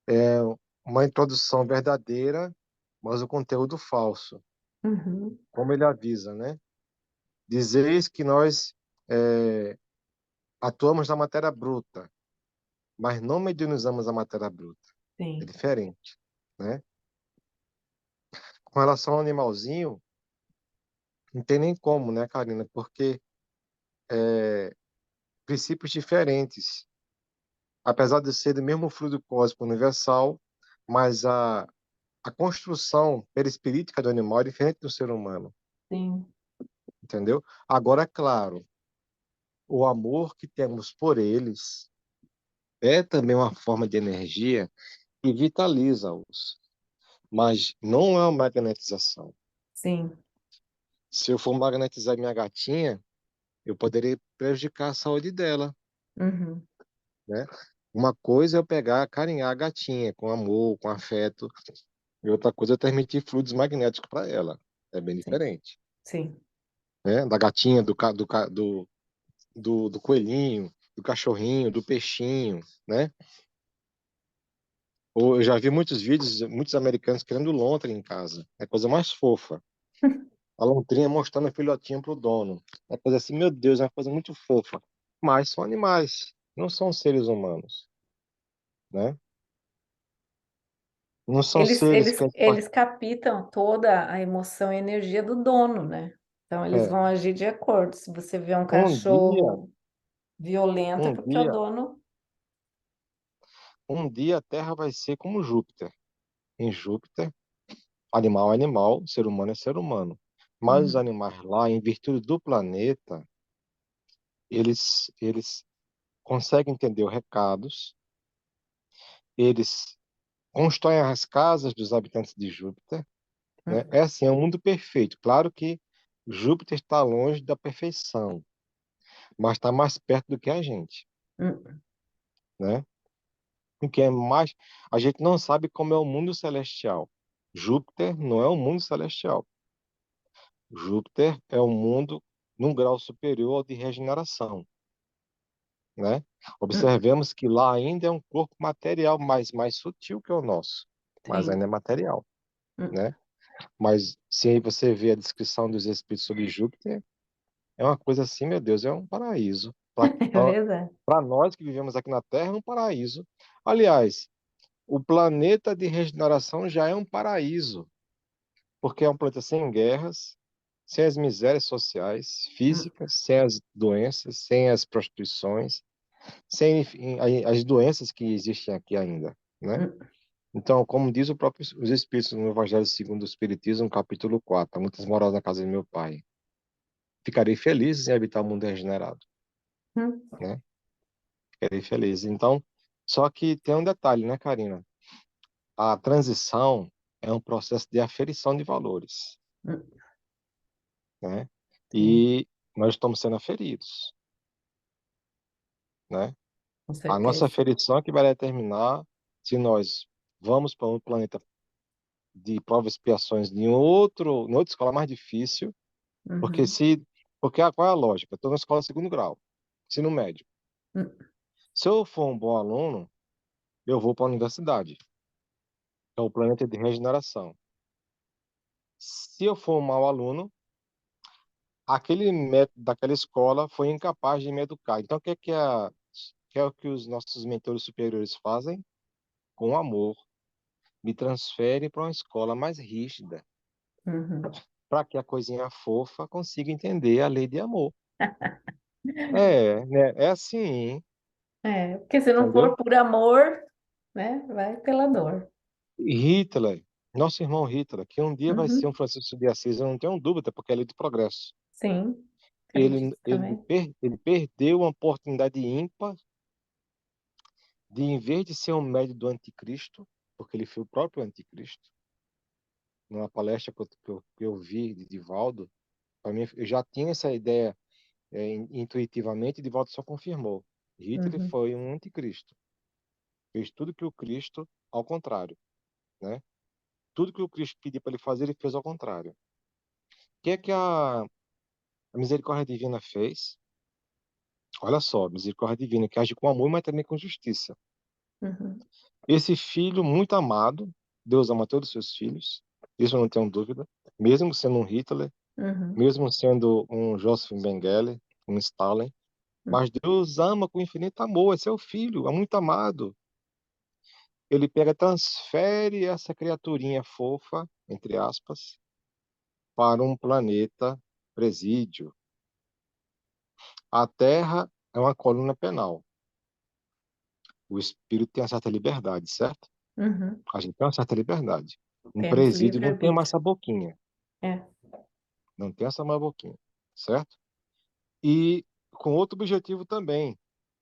É uma introdução verdadeira, mas o conteúdo falso. Uhum. Como ele avisa, né? Dizeis que nós é, atuamos na matéria bruta, mas não medianizamos a matéria bruta. É Sim. diferente, né? Com relação ao animalzinho, não tem nem como, né, Karina? Porque princípios diferentes. Apesar de ser do mesmo fluido cósmico universal, mas a construção perispirítica do animal é diferente do ser humano, Sim. entendeu? Agora, é claro, o amor que temos por eles é também uma forma de energia que vitaliza-os, mas não é uma magnetização. Sim. Se eu for magnetizar minha gatinha, eu poderia prejudicar a saúde dela, Uhum. né? Uma coisa é eu pegar, carinhar a gatinha com amor, com afeto, e outra coisa é eu transmitir fluidos magnéticos para ela. É bem Sim. diferente, Sim. né? Da gatinha, do coelhinho, do cachorrinho, do peixinho, né? Ou eu já vi muitos vídeos, muitos americanos criando lontra em casa. É a coisa mais fofa. A lontrinha mostrando a filhotinha pro dono. É coisa assim, meu Deus, é uma coisa muito fofa. Mas são animais, não são seres humanos, né? Não são Eles, seres que eles, a gente pode... eles captam toda a emoção e energia do dono, né? Então, eles É, vão agir de acordo. Se você vê um um dia, cachorro violento, é um porque o dia, dono. um dia a Terra vai ser como Júpiter. Em Júpiter, animal é animal, ser humano é ser humano. Mas os Uhum. animais lá, em virtude do planeta, eles conseguem entender os recados, eles constroem as casas dos habitantes de Júpiter, né? Uhum. É assim, é um mundo perfeito. Claro que Júpiter está longe da perfeição, mas está mais perto do que a gente, Uhum. né? O que é mais, a gente não sabe como é o mundo celestial. Júpiter não é um mundo celestial. Júpiter é um mundo num grau superior ao de regeneração, né? Uhum. Observemos que lá ainda é um corpo material mais sutil que o nosso, mas Sim. ainda é material, Uhum. né? Mas se aí você vê a descrição dos espíritos sobre Júpiter, é uma coisa assim, meu Deus, é um paraíso. É verdade. Para nós que vivemos aqui na Terra, é um paraíso. Aliás, o planeta de regeneração já é um paraíso, porque é um planeta sem guerras, sem as misérias sociais, Uhum. físicas, sem as doenças, sem as prostituições, sem enfim, as doenças que existem aqui ainda, né? Uhum. Então, como diz o próprio os Espíritos no Evangelho segundo o Espiritismo, capítulo 4, há muitas moradas na casa de meu pai. Ficarei feliz em habitar o mundo regenerado, né? Ficarei feliz. Então, só que tem um detalhe, né, Karina? A transição é um processo de aferição de valores, Uhum. né? Sim, E nós estamos sendo aferidos, né? com A nossa certeza. aferição é que vai determinar se nós vamos para um planeta de provas e expiações em outra escola mais difícil, porque Uhum. se porque qual é a lógica? Eu estou na escola de segundo grau, ensino médio. Uhum. Se eu for um bom aluno, eu vou para a universidade, que é o planeta de regeneração. Se eu for um mau aluno, aquele método daquela escola foi incapaz de me educar. Então, que é o que os nossos mentores superiores fazem? Com amor, me transferem para uma escola mais rígida, Uhum. para que a coisinha fofa consiga entender a lei de amor. É, né? É assim, É, porque se não entendeu? for por amor, né, vai pela dor. Hitler, nosso irmão Hitler, que um dia vai ser um Uhum. Francisco de Assis, eu não tenho dúvida, porque é a lei do progresso. Sim, acredito também. Ele perdeu uma oportunidade ímpar de, em vez de ser um médio do anticristo, porque ele foi o próprio anticristo, numa palestra que eu vi de Divaldo, para mim, eu já tinha essa ideia intuitivamente, e Divaldo só confirmou. Hitler Uhum. foi um anticristo. Fez tudo que o Cristo ao contrário, né? Tudo que o Cristo pediu para ele fazer, ele fez ao contrário. O que é que A misericórdia divina fez, olha só, misericórdia divina que age com amor, mas também com justiça. Uhum. Esse filho muito amado, Deus ama todos os seus filhos, isso eu não tenho dúvida, mesmo sendo um Hitler, Uhum. mesmo sendo um Joseph Mengele, um Stalin, Uhum. mas Deus ama com infinito amor, esse é o filho, é muito amado. Ele pega, transfere essa criaturinha fofa, entre aspas, para um planeta presídio. A Terra é uma coluna penal. O espírito tem uma certa liberdade, certo? Uhum. A gente tem uma certa liberdade. Um Temos presídio não tem mais livre-arbítrio. essa boquinha, É. não tem essa mais boquinha, certo? E com outro objetivo também.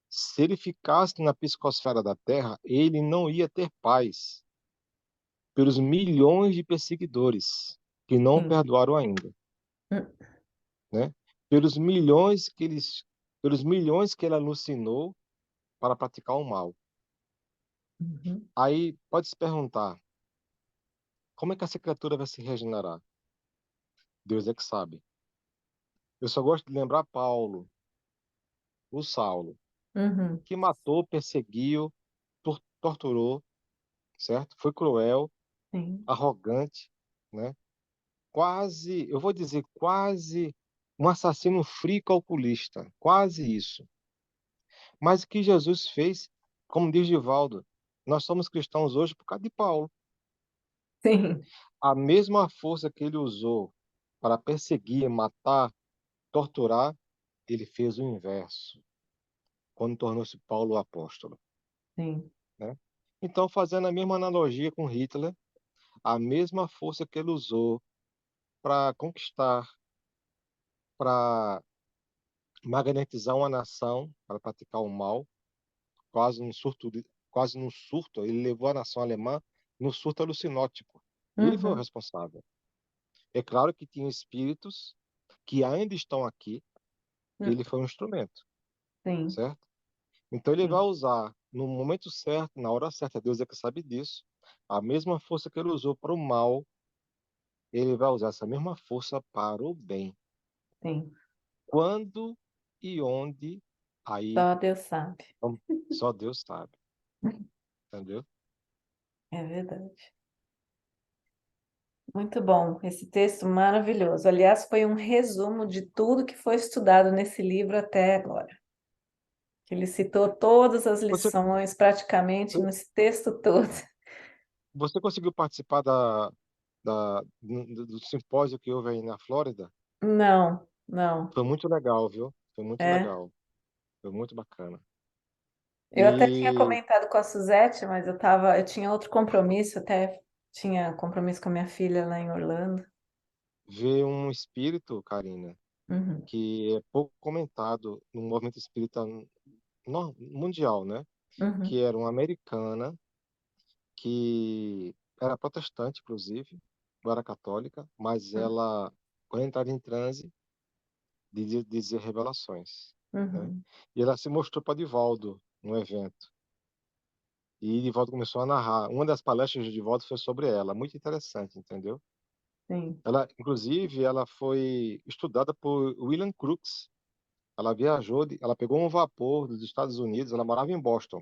Se ele ficasse na psicosfera da Terra, ele não ia ter paz pelos milhões de perseguidores que não Sim. perdoaram ainda, Uhum. né? Pelos milhões pelos milhões que ele alucinou para praticar o mal. Uhum. Aí pode se perguntar, como é que essa criatura vai se regenerar? Deus é que sabe. Eu só gosto de lembrar Paulo, o Saulo, Uhum. que matou, perseguiu, torturou, certo? Foi cruel, Sim. arrogante, né? Quase, eu vou dizer, quase um assassino frio e calculista, quase isso. Mas o que Jesus fez, como diz Divaldo, nós somos cristãos hoje por causa de Paulo. Sim. A mesma força que ele usou para perseguir, matar, torturar, ele fez o inverso, quando tornou-se Paulo o apóstolo, Sim. né? Então, fazendo a mesma analogia com Hitler, a mesma força que ele usou para conquistar, para magnetizar uma nação, para praticar o mal, quase num surto, ele levou a nação alemã no surto alucinótico. Ele foi o Uhum. responsável. É claro que tinha espíritos que ainda estão aqui, e Uhum. ele foi um instrumento, Sim. certo? Então ele vai Sim. usar no momento certo, na hora certa, Deus é que sabe disso, a mesma força que ele usou para o mal, ele vai usar essa mesma força para o bem. Sim. Quando e onde, aí Só Deus sabe. só Deus sabe, entendeu? É verdade. Muito bom, esse texto maravilhoso. Aliás, foi um resumo de tudo que foi estudado nesse livro até agora. Ele citou todas as Você, lições, praticamente, nesse texto todo. você conseguiu participar do simpósio que houve aí na Flórida? Não, não. Foi muito legal, viu? Foi muito É. legal. Foi muito bacana. Eu até tinha E comentado com a Suzete, mas eu tinha outro compromisso, até tinha compromisso com a minha filha lá em Orlando. ver um espírito, Karina, Uhum, que é pouco comentado no movimento espírita mundial, né? Que uhum, era uma americana que era protestante, inclusive, não era católica, mas ela, quando entrava em transe, dizia revelações, né? uhum, E ela se mostrou para Divaldo no evento. E Divaldo começou a narrar. Uma das palestras de Divaldo foi sobre ela, muito interessante, entendeu? sim. Ela, inclusive, ela foi estudada por William Crookes. Ela viajou, ela pegou um vapor dos Estados Unidos, ela morava em Boston,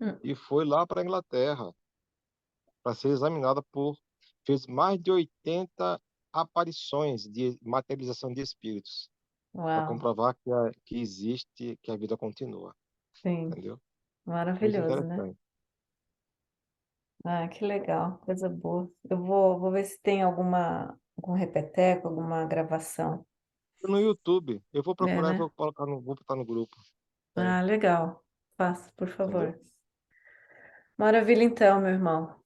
Hum, e foi lá para a Inglaterra para ser examinada fez mais de 80 aparições de materialização de espíritos, para Uau, comprovar que existe, que a vida continua, sim. entendeu? Muito Maravilhoso, né? interessante. Ah, que legal, coisa boa. Vou ver se tem algum repeteco, alguma gravação. No YouTube, eu vou É, procurar e né? vou botar no grupo. Tem, Ah, legal. Faça, por entendeu? favor. Maravilha, então, meu irmão.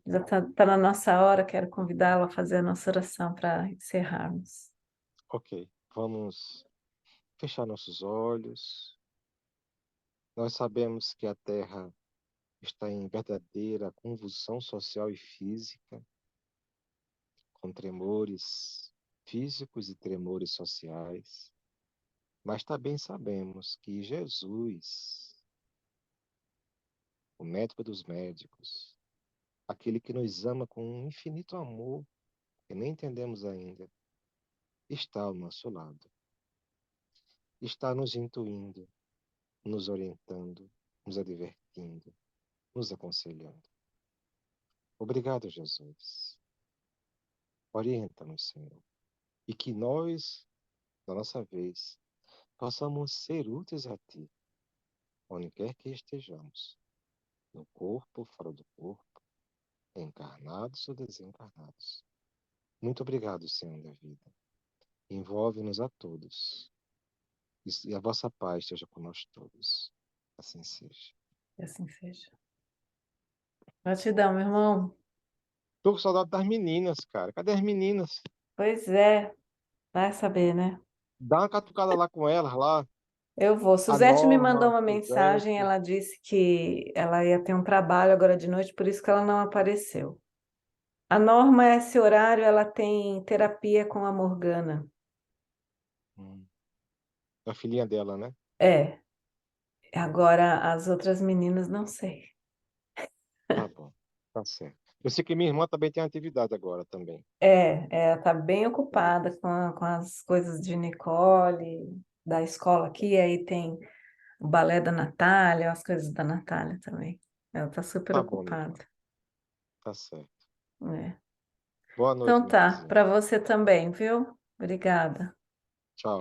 Já tá na nossa hora, quero convidá-lo a fazer a nossa oração para encerrarmos. Ok, vamos fechar nossos olhos. Nós sabemos que a Terra está em verdadeira convulsão social e física, com tremores físicos e tremores sociais, mas também sabemos que Jesus, o médico dos médicos, aquele que nos ama com um infinito amor, que nem entendemos ainda, está ao nosso lado. está nos intuindo, nos orientando, nos advertindo, nos aconselhando. Obrigado, Jesus. Orienta-nos, Senhor. E que nós, da nossa vez, possamos ser úteis a Ti, onde quer que estejamos, no corpo, fora do corpo, encarnados ou desencarnados. Muito obrigado, Senhor da vida. Envolve-nos a todos. E a vossa paz esteja com nós todos. Assim seja. Que assim seja. Gratidão, meu irmão. Tô com saudade das meninas, cara. Cadê as meninas? Pois é, vai saber, né? Dá uma catucada lá com elas, lá. Eu vou. A Suzete me mandou Norma, uma mensagem, Suzete. ela disse que ela ia ter um trabalho agora de noite, por isso que ela não apareceu. A Norma, esse horário, ela tem terapia com a Morgana. A filhinha dela, né? É, agora as outras meninas não sei. Tá bom. Tá certo. Eu sei que minha irmã também tem atividade agora também. Ela tá bem ocupada com as coisas de Nicole, da escola aqui, aí tem o balé da Natália, as coisas da Natália também. Ela tá super Tá bom, minha irmã. ocupada. Tá certo. É. Boa noite, Então minha tá, irmãzinha. para você também, viu? Obrigada.